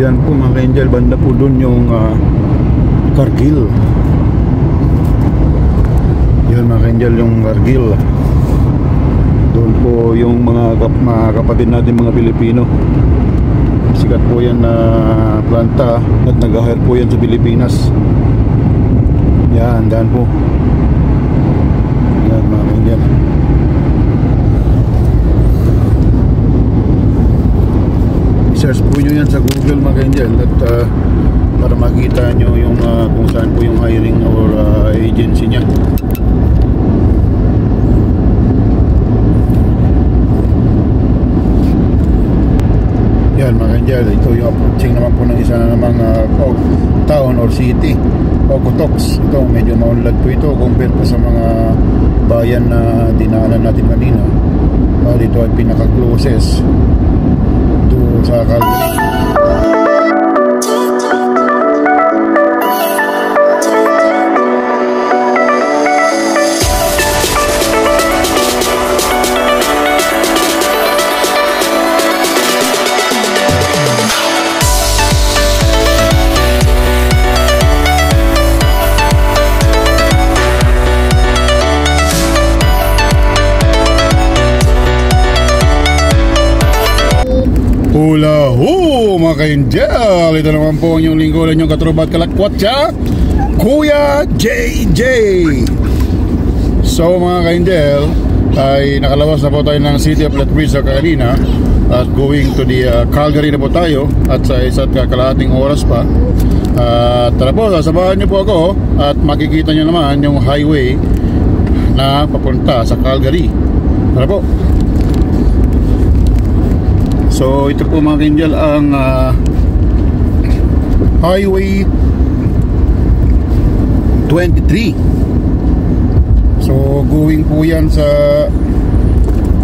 Yan po mga ka-angel, banda po dun yung Kargil. Yan mga ka-angel, yung Kargil. Doon po yung mga kapatid natin mga Pilipino. Sikat po yan na planta at nag-hire po yan sa Pilipinas. Yan, daan po. Yan mga ka-angel. I-search po nyo yan sa Google mga ka-angel at para makita nyo yung kung saan po yung hiring or agency nya. Yan mga ka-angel, ito yung approaching naman po ng isa na namang town or city, Okotoks. Ito medyo maunlad po ito compare po sa mga bayan na dinaanan natin kanina. Dito ay pinaka-closest to sa Calgary. Hula ho mga ka-angel, ito naman po yung lingkuran yung katrobat kalakwat siya, Kuya JJ. So mga ka-angel, ay nakalabas na po tayo ng City of Lethbridge sa kanina at going to the Calgary na po tayo at sa isa't kalahating oras pa. Tara po, sasabahan nyo po ako at makikita nyo naman yung highway na papunta sa Calgary. Tara po. So ito po mga ka-angel ang Highway 23. So going po yan sa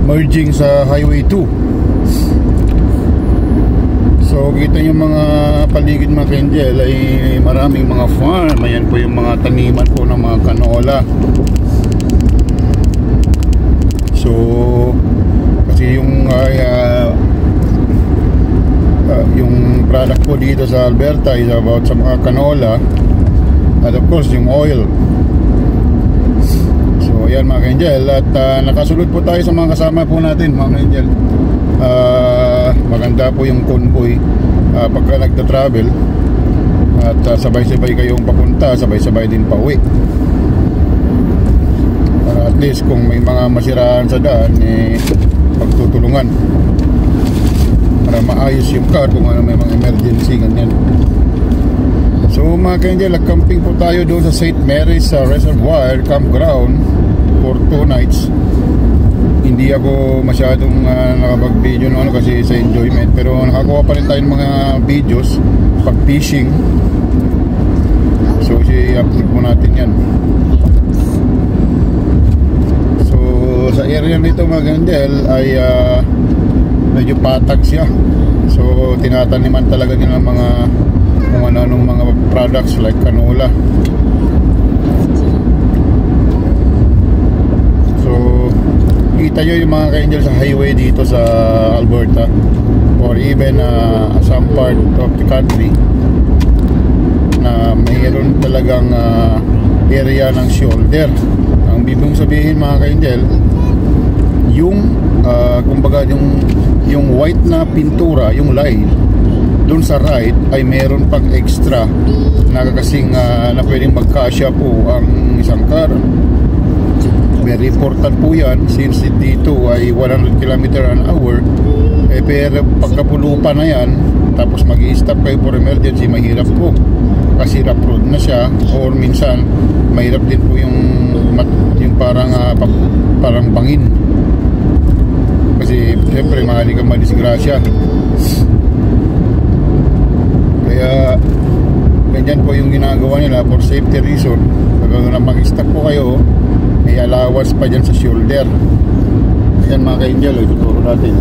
merging sa Highway 2. So kita yung mga paligid mga ka-angel ay maraming mga farm. Ayan po yung mga taniman po ng mga canola. So kasi yung yung product po dito sa Alberta is about sa mga canola at of course yung oil. So yan mga ka-angel, at nakasulod po tayo sa mga kasama po natin mga ka-angel. Maganda po yung convoy pagka nagta-travel at sabay-sabay kayong papunta, sabay-sabay din pauwi para at least kung may mga masiraan sa daan pagtutulungan para maayos yung car kung ano may mga emergency ganyan. So mga ka-angel, nag-camping po tayo doon sa St. Mary's Reservoir Campground for 2 nights. Hindi ako masyadong nakapag-video no, kasi sa enjoyment, pero nakakuha pa rin tayo ng mga videos pag fishing. So i-upload po natin yan. So sa area nito mga ka-angel ay medyo patag siya. So tinataniman talaga nila mga kung ano-anong mga products like canola. So kita nyo yung mga ka-angel sa highway dito sa Alberta or even some part of the country na mayroon talagang area ng shoulder. Ang bibig sabihin mga ka-angel, yung kumbaga yung white na pintura, yung line dun sa right ay meron pang extra na kasing na pwedeng magkasya po ang isang car. Very important po yan since dito ay 100 km/h. Pero pagkapulo pa na yan tapos mag-i-stop kayo for emergency, mahirap po kasi rough road na siya, or minsan mahirap din po yung parang bangin kasi siyempre mahali kang madisgrasya. Kaya ganyan po yung ginagawa nila for safety reason. Pag mag-stop po kayo, may allowance pa dyan sa shoulder. Ayan mga ka-angel, ituturo natin.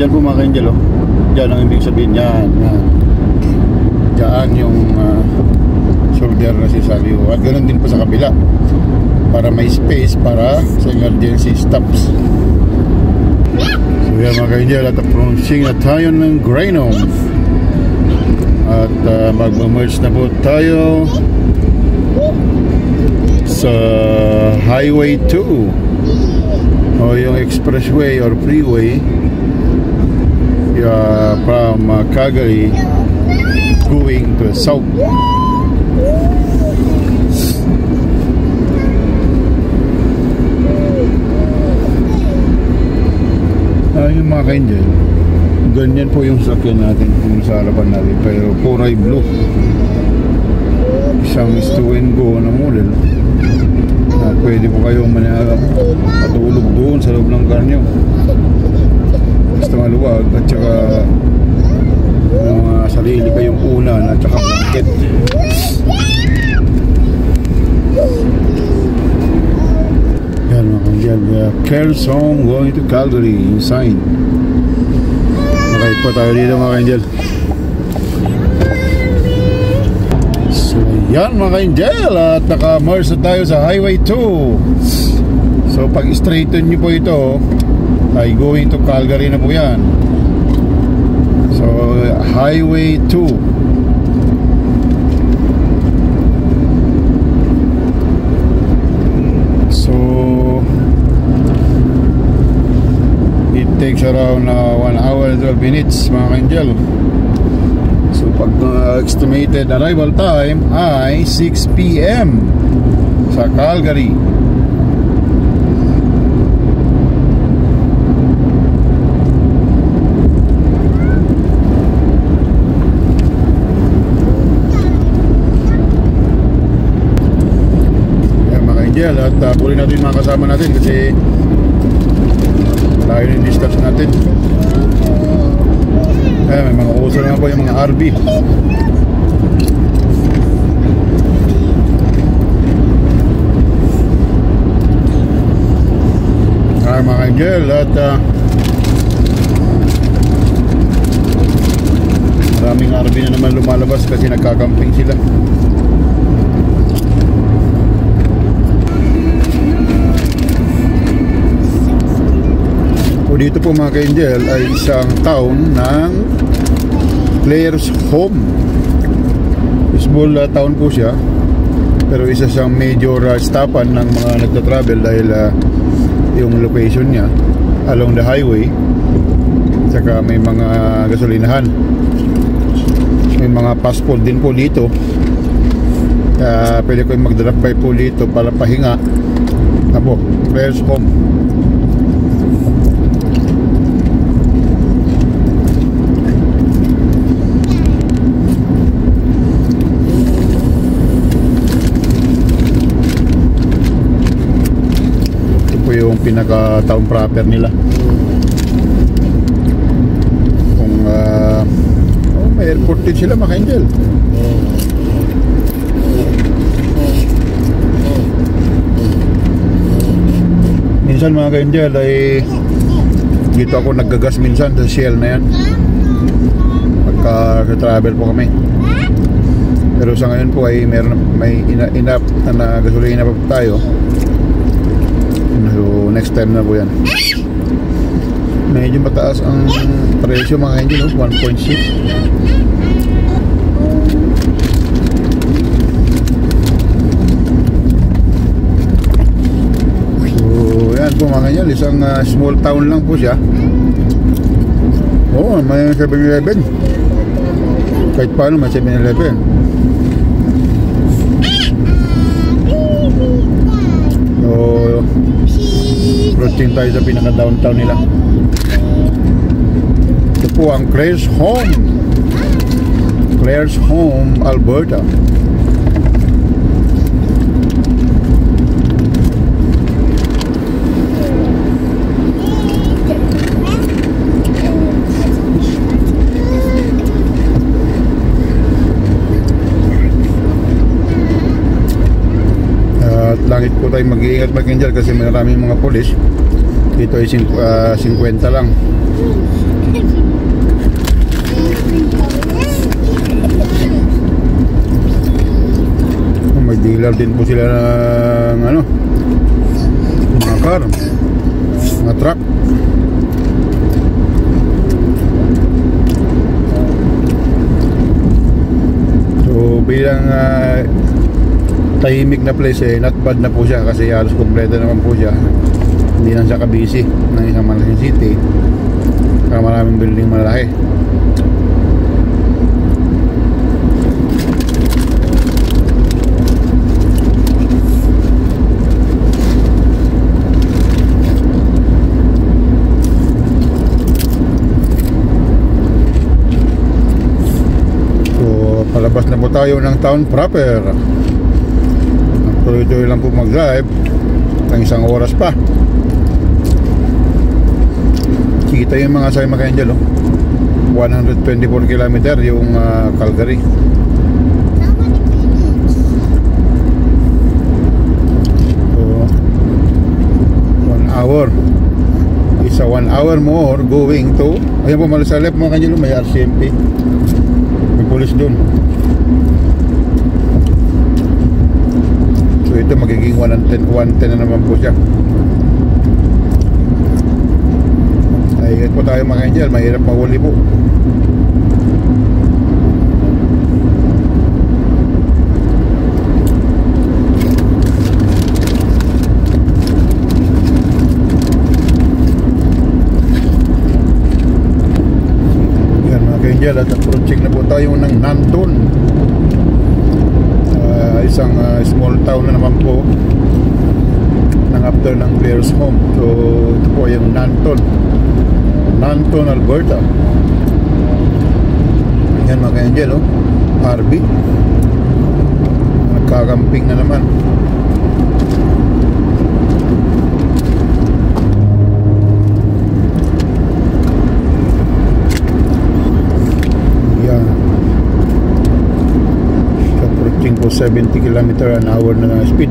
Diyan po mga ka-angel, diyan ang ibig sabihin yan. Diyan yung shoulder na sisali. At ganoon din po sa kabila para may space para sa emergency stops. So yan mga ka-angel, at approaching na tayo ng Graynham. At magmamerge na po tayo sa Highway 2 o yung expressway or freeway from Calgary going to the south. Yung mga kaindian, ganyan po yung sakyan natin kung sa harapan natin, pero kulay blue. Isang Stow & Go na model. Pwede po kayong matulog doon sa loob ng car nyo. Basta maluwag at saka sarili kayong unan at saka blanket. Yan mga kandiyan, Cares Home going to Calgary yung sign. Nakait pa tayo dito mga kandiyan. So yan mga kandiyan, at naka-merge na tayo sa Highway 2. So pag straighten nyo po ito ay going to Calgary na po yan. So Highway 2. Takes around 1 hour and 12 minutes mga kanjel. So pag estimated arrival time ay 6 PM sa Calgary. Yan mga kanjel, at puli natin mga kasama natin kasi layo yung distance natin. May mga uso naman po yung mga RV. Mga kanjel, at maraming RV na naman lumalabas kasi nagkakamping sila. Dito po mga ka-angel ay isang town ng Clares Home. Small town po siya, pero isa siyang major stopan ng mga nagta-travel dahil yung location niya along the highway, saka may mga gasolinahan, may mga fast food din po dito. Pwede ko yung mag-drop by po dito para pahinga. Apo, Clares Home. Yung pinaka-town proper nila. Kung may airport din sila mga ka-angel. Minsan mga ka-angel ay dito ako naggagas minsan sa Shell na yan pagka travel po kami. Pero sa ngayon po ay may enough na gasolina pa tayo. So next time na po yan. Medyo mataas ang presyo mga engine, 1.6. So yan po mga engine, isang small town lang po siya. Oo, may 7-Eleven. Kahit paano may 7-Eleven. So approaching tayo sa pinaka-downtown nila. Ito po ang Clares Home. Clares Home, Alberta. At langit po tayo mag-iingat mag-enjoy kasi maraming mga pulis. Dito ay 50 lang. May dealer din po sila ng mga car, mga truck. bilang tahimik na place not bad na po siya kasi halos kompleto naman po siya. Hindi lang siya kabisi ng isang malaking city kaya maraming building malaki. Palabas na po tayo ng town proper. Tuloy-tuloy lang po mag-drive ng isang oras pa. Kita yung mga sakay mga Angel 124 km yung Calgary. So 1 hour. Isa 1 hour more going to, ayan po sa left mga Angel, may RCMP, may police dun. So ito magiging 110 na naman po siya. Ay po tayo mga Angel, mahirap mahuli po. Yan mga Angel, at approaching na po tayo ng Nanton. Isang small town na naman po ng after ng Claire's home. So ito po yung Nanton, Alberta. Yan mga Angel RV, nagkakamping na naman. Po 70 km an hour na speed.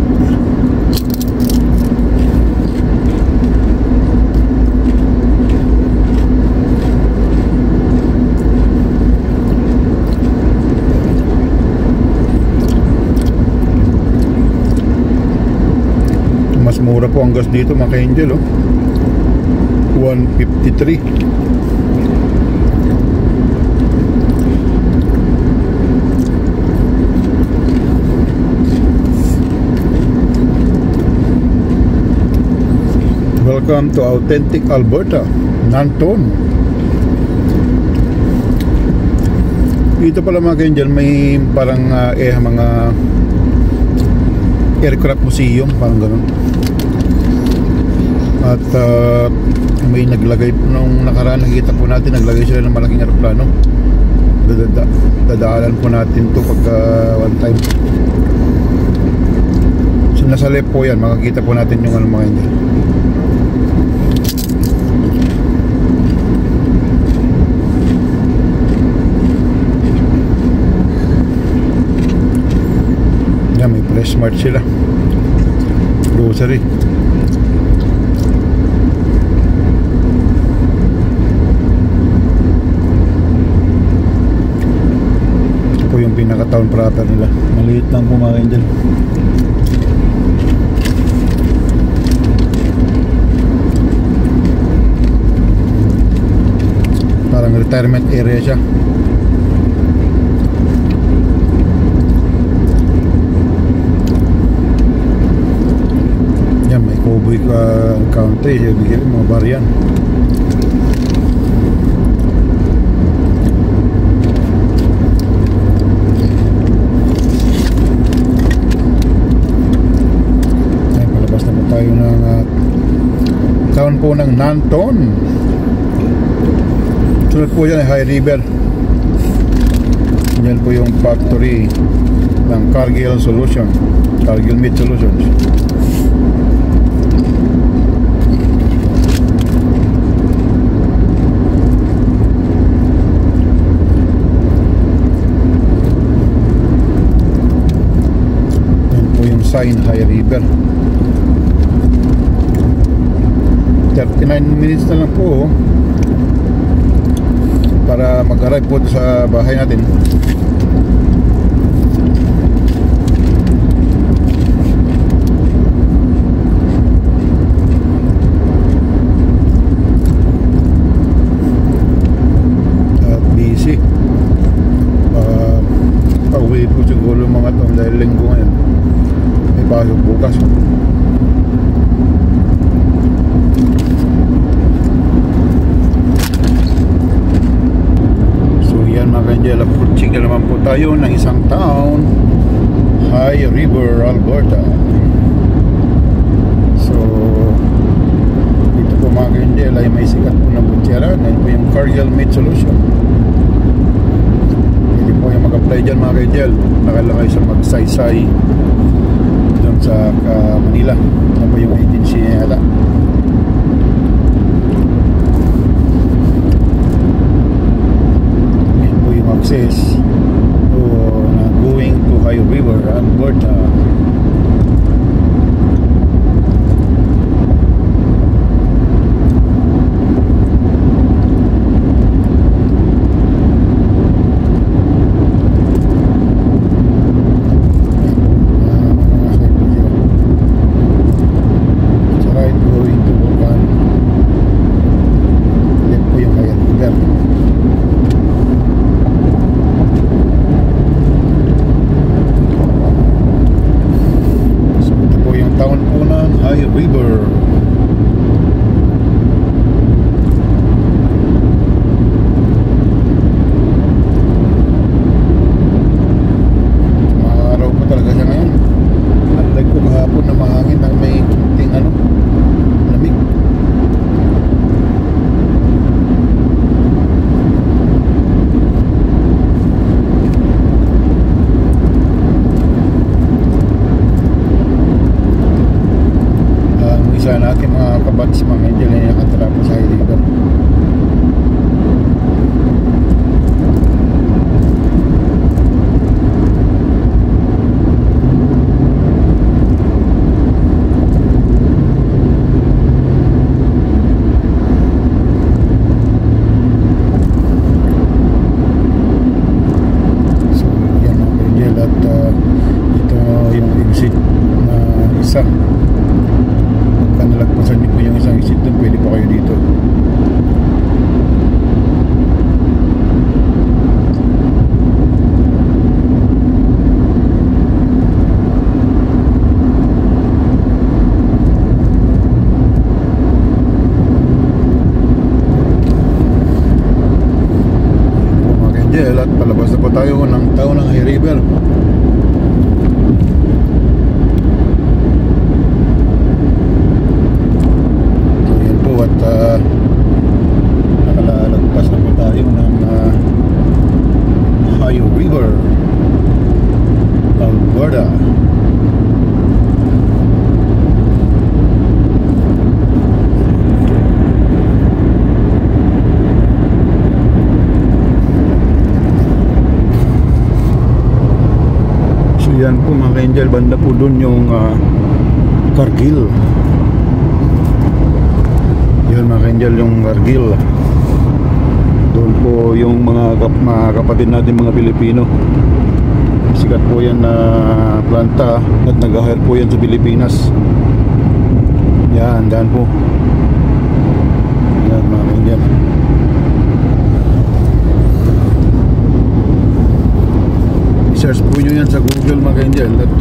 Mas mura po ang gas dito mga Angel 153. Welcome to authentic Alberta, Nanton. Dito pala mga Angel, may parang mga aircraft museum, parang ganun. At may naglagay nung nakaraan, nakita po natin, naglagay sila ng malaking aeroplano. Dadaanan po natin to pagka one time. So, nasa left po yan, makakita po natin yung mga Angel. May Fresh Mart sila, grocery. Ito po yung pinaka-town proper nila. Maliit lang po mga Angel. Parang retirement area siya. May cowboy country, bigyan mga barian. Ay, palabas na po tayo ng town po ng Nanton. Sunod po yan ay High River. Yan po yung factory ng Cargill Solution, Cargill Meat Solutions. Sign High River. 39 minutes na lang po para mag-arrive po sa bahay natin. At busy. Pauwi po siguro dahil linggo ngayon, may pasok bukas. So yan mga ka-angel, approaching na naman po tayo ng isang town, High River, Alberta. So dito po mga ka-angel ay may sikat po na butyaran. Yan po yung Cargill Meat Solution. Pwede po yung mag-apply dyan mga ka-angel. Nakalakay sa Magsaysay dyan sa Manila. Yan po yung agency niya yata. Yan po yung access to going to High River, Alberta. Natin mga kabats, mga angel na nakatara po sa High River. So yan mga angel, at ito yung exit na isa. Nalagpasan niyo po yung isang exit doon, pwede po kayo dito. Mga ka-angel, at palabas na po tayo ng town ng High River. At nakalalagpas na po tayo ng High River, Alberta. So yan po mga ka-angel, banda po dun yung Cargill. Yun mga ka-angel, yung Cargill. Doon po yung mga kapatid natin mga Pilipino. Sikat po yan na planta at nag-hire po yan sa Pilipinas. Yan, dyan po. Yan mga ka-angel. I-search po nyo yan sa Google mga ka-angel, at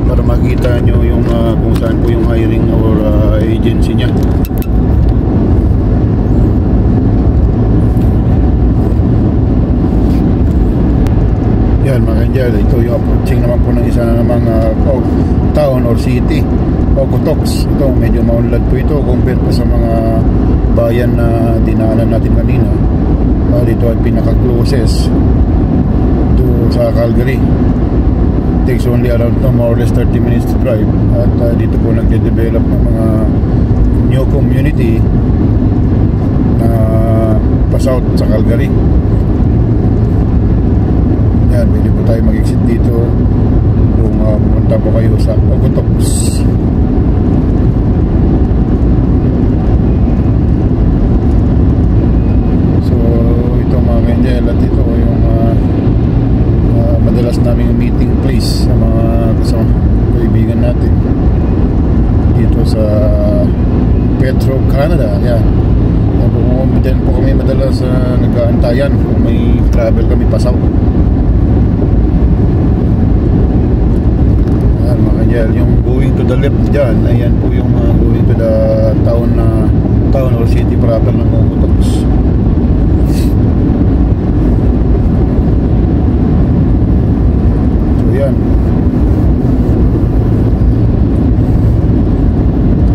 para makita nyo yung kung saan po yung hiring or agency nya. Yan mga ka-angel, ito yung approaching naman po ng isa na namang town or city, Okotoks. Ito medyo maunlad po ito compared po sa mga bayan na dinaanan natin kanina. Dito ay pinaka-closest to sa Calgary. It takes only around more or less 30 minutes to drive. At dito po nagde-develop ng mga new community na pa-south sa Calgary. Yan, pwede po tayo mag-exit dito kung pumunta po kayo sa Okotoks. So ito mga ka-angel, at ito yung madalas naming meeting place sa mga kasama kaibigan natin dito sa Petro, Canada. Yan, dyan po kami madalas nag-aantayan kung may travel kami pasaw. ka-angel. Yung going to the left dyan, ayan po yung going to the town or city proper ng Okotoks. So yan,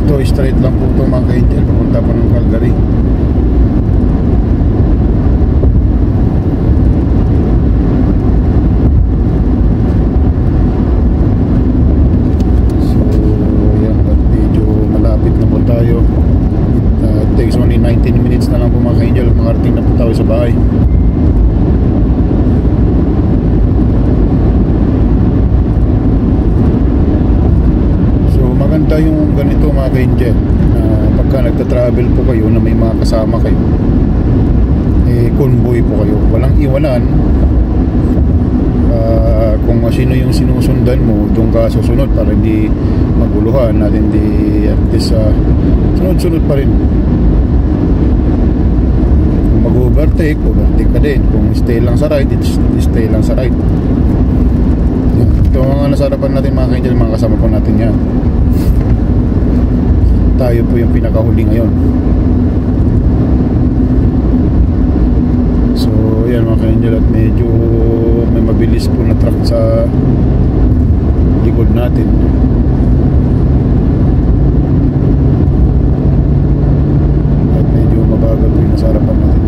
ito straight lang po ito mga ka-angel, papunta pa ng Calgary. It takes only 19 minutes na lang po mga ka-angel, makarating na po tayo sa bahay. So maganda yung ganito mga ka-angel, na pagka nagta-travel po kayo na may mga kasama kayo, convoy po kayo, walang iwanan. Kung sino yung sinusundan mo, doon ka susunod para hindi maguluhan at hindi at least sunod-sunod pa rin. Kung mag-overtake ka din. Kung stay lang sa right, stay lang sa right. Ito mga nasa harapan natin mga ka-angel, mga kasama po natin yan. Tayo po yung pinakahuli ngayon. So yan mga ka-angel, at medyo may mabilis po na truck sa likod natin. At medyo mabagal po yung nasa harapan natin.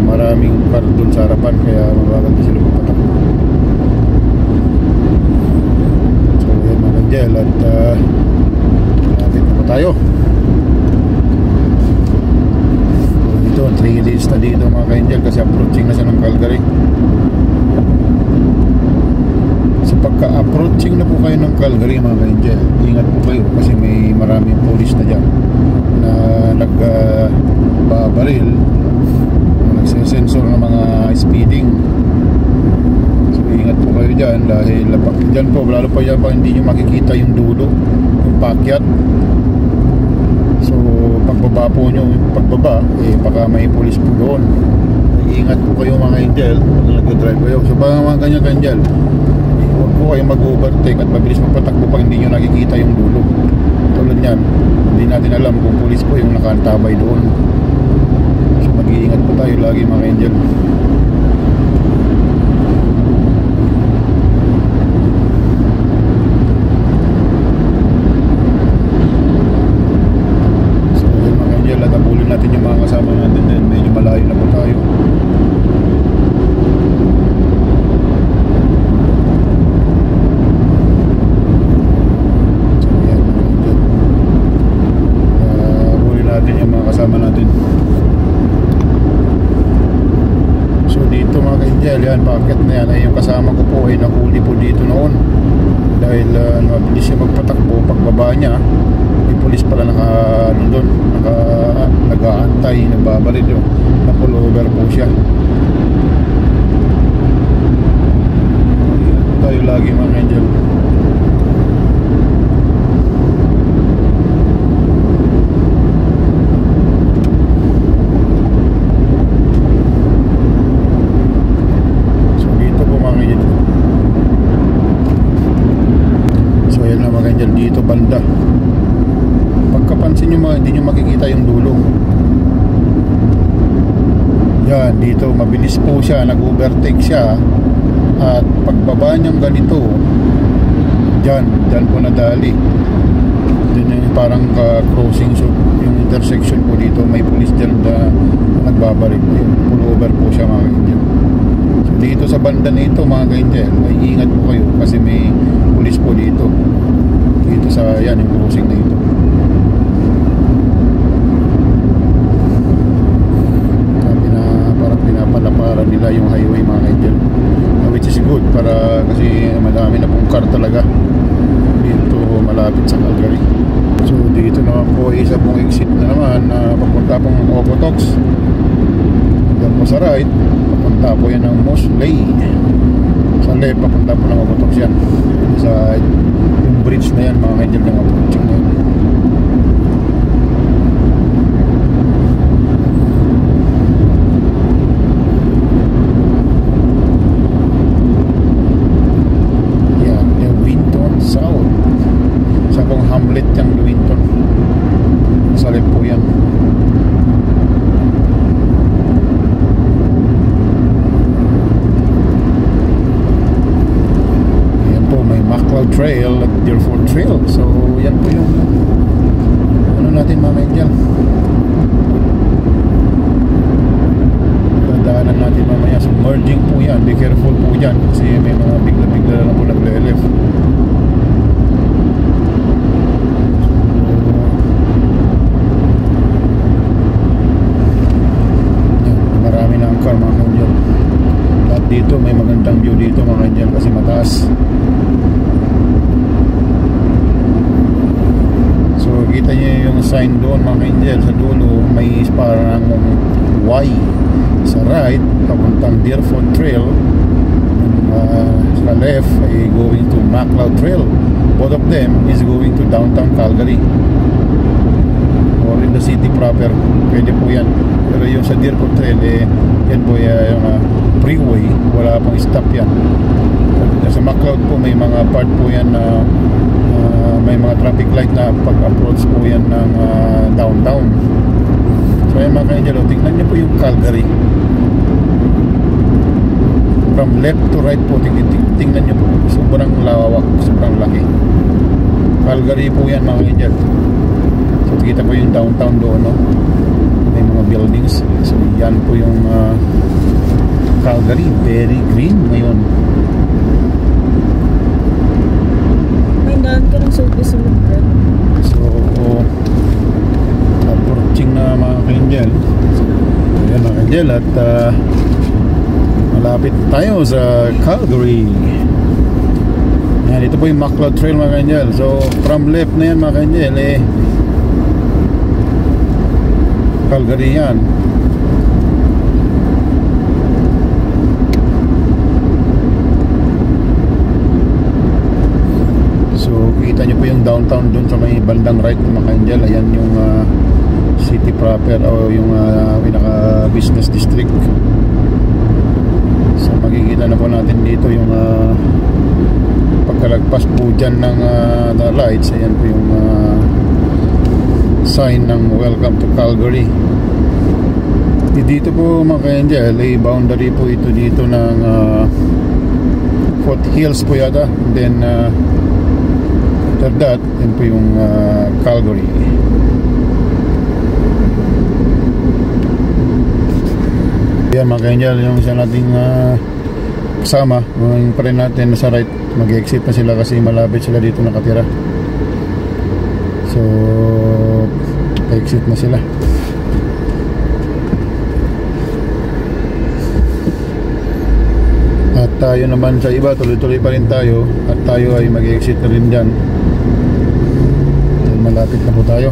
Maraming car dun sa harapan, kaya mabagal po sila papatak. So yan mga ka-angel, at natin na po tayo. 3 days na dito mga ka-angel, kasi approaching na siya ng Calgary. So pagka-approaching na po kayo ng Calgary mga ka-angel, ingat po kayo kasi may maraming police na dyan na nagbabaril, nagsensor ng mga speeding. So ingat po kayo dyan, dahil dyan po, lalo pa dyan pa hindi nyo makikita yung dulo, yung pakyat. So pagbaba po nyo, baka may police po doon. Ingat po kayo mga ka-angel pag nag-drive kayo. So baka mga ganyan ka-angel, huwag po kayo mag-overtake at mabilis magpatakbo pag hindi nyo nakikita yung dulo. Tulad yan, hindi natin alam kung police po yung nakaantabay doon. So mag-iingat po tayo lagi mga ka-angel. Natin yung mga kasama natin din, medyo malayo na po tayo. So yan, huli natin yung mga kasama natin. So dito mga ka-angel, yan, packet na yan ay yung kasama ko po ay nahuli po dito noon dahil mabilis siya magpatakbo. Pagbaba niya, may police pala nag-aantay, nagbabaril yun, na-pullover po siya. Tayo lagi mga ka-angel. So dito po mga ka-angel. So yan na mga ka-angel, dito banda. Pagkapansin nyo, hindi nyo makikita yung dulo. Yan, dito mabilis po siya, nag-overtake siya. At pagbaba niyang ganito, dyan po nadali. Dyan yung parang crossing, so yung intersection po dito, may police dyan na nagbabarik. Pull over po siya mga ka-angel. So dito sa banda nito mga ka-angel, ay ingat po kayo kasi may police po dito. Dito sa yan, yung crossing na ito. Pinapalaparan nila yung highway mga ka-angel, which is good para kasi madami na pong car talaga dito malapit sa Calgary. So dito naman po isa pong exit na naman na papunta pong Okotoks. Diyan po sa right, papunta po yan ng Mosley. Sa left, papunta po ng Okotoks yan. Sa yung bridge na yan mga ka-angel, ng approaching na yan. hamlet yung Lewington. Sa left po yan. Ayan po, may MacLeod Trail at Deerfoot Trail. So yan po yung ano natin mamaya dyan. Dadaanan natin mamaya. So merging po yan. Be careful po dyan kasi may mga bigla-bigla na po nagle-left. Mga kanyan. At dito may magandang view dito mga kanyan kasi mataas. So kita niyo yung sign doon mga kanyan. Sa dulo may parang Y sa right papuntang Deerfoot Trail. Sa left ay going to MacLeod Trail. Both of them is going to downtown Calgary or in the city proper. Pwede po yan. Pero yung sa Deerfoot Trail yan po yung freeway, wala pong stop yan. Sa MacLeod po may mga part po yan na may mga traffic light na pag-approach po yan ng downtown. So yan mga ka-angel, tingnan nyo po yung Calgary from left to right po. Tingnan nyo po, sobrang lawak, sobrang laki. Calgary po yan mga ka-angel. So kita po yung downtown doon, no? May mga buildings. So yan po yung Calgary, very green ngayon. May daan ka ng sunod-sunod, Brad. So approaching na mga ka-angel. Ayan mga ka-angel, at malapit tayo sa Calgary. Ayan, ito po yung MacLeod Trail mga ka-angel. So from left na yan mga ka-angel, Calgary yan. So kita nyo po yung downtown dun sa may bandang right mga ka-angel. Ayan yung city proper o yung pinaka business district. So makikita na po natin dito yung pagkalagpas po dyan ng the lights. Ayan po yung sign ng welcome to Calgary. Dito po mga ka-angel, boundary po ito dito ng Foothills po yata. And then after that, yan po yung Calgary. Yan mga ka-angel, yung isa nating kasama, yung pa rin natin sa right, mag-exit na sila kasi malapit sila dito nakatira. So exit na sila. At tayo naman sa iba, tuloy-tuloy pa rin tayo. At tayo ay mag-exit na rin dyan. Malapit na po tayo.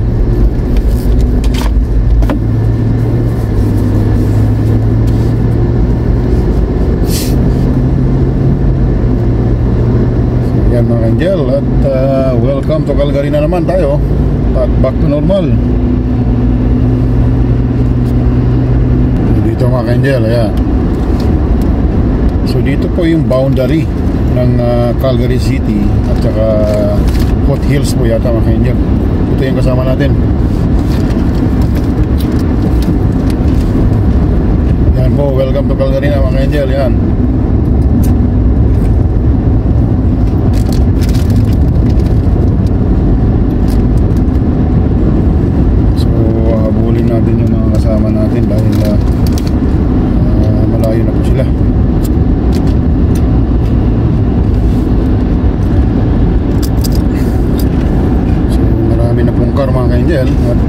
So yan mga angel. At welcome to Calgary na naman tayo. At back to normal. Dito mga ka-angel, ayan. So dito po yung boundary ng Calgary City at saka Foothills po yata mga ka-angel. Ito yung kasama natin. Yan po, welcome to Calgary na mga ka-angel, yan. Natin yung mga kasama natin dahil malayo na po sila. So marami na pong car mga ka-angel at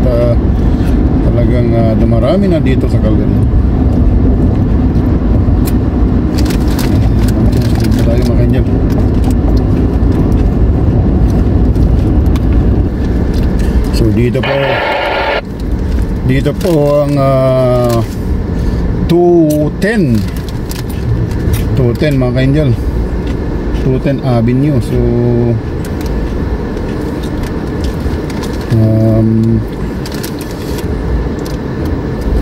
talagang dumarami na dito sa Calgary. Dito tayo mga ka-angel. So dito po ang 210 mga ka-angel, 210 Avenue. So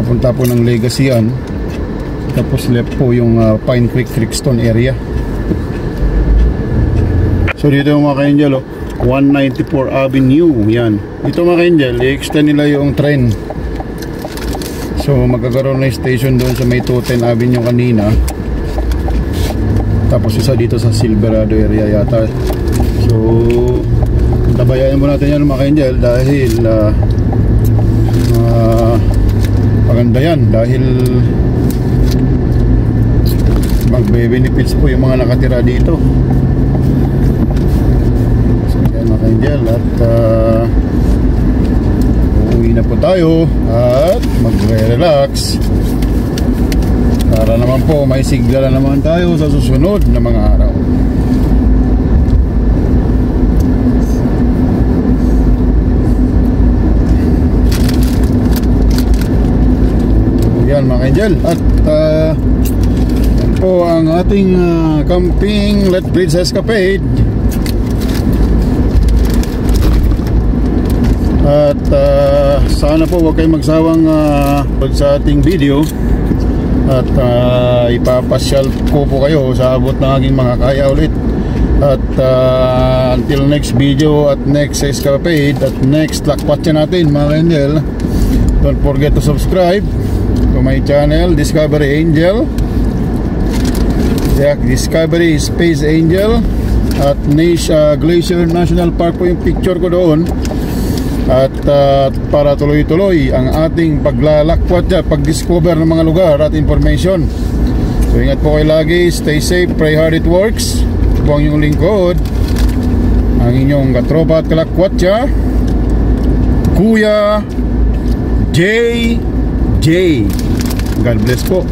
papunta po ng Legacy yan. Tapos left po yung Pine Creek, Creekstone area. So dito yung mga ka-angel, 194 Avenue. Yan. Ito mga ka-angel, i-extend nila yung train. So magkakaroon na yung station doon sa may 210 Avenue kanina. Tapos isa dito sa Silverado area yata. So tabayan mo natin yan mga ka-angel dahil maganda yan dahil magbe-benefits po yung mga nakatira dito. So yan mga ka-angel, at uuwi na po tayo at magre-relax para naman po may sigla naman tayo sa susunod na mga araw. Yan mga ka-angel, at yan po ang ating camping Let Breeds Escapade. At sana po huwag kayong magsawang sa ating video at ipapasyal ko po kayo sa abot ng aking mga kaya ulit. At until next video at next escapade at next lakwatsa natin mga ka-angel, don't forget to subscribe to my channel Discovery Angel, Discovery Space Angel, at Glacier National Park po yung picture ko doon. At para tuloy-tuloy ang ating paglalakwat at pag-discover ng mga lugar at information. So ingat po kayo lagi, stay safe, pray hard, it works. Po ang inyong lingkod, ang inyong katropa at kalakwatsa, Kuya JJ. God bless po.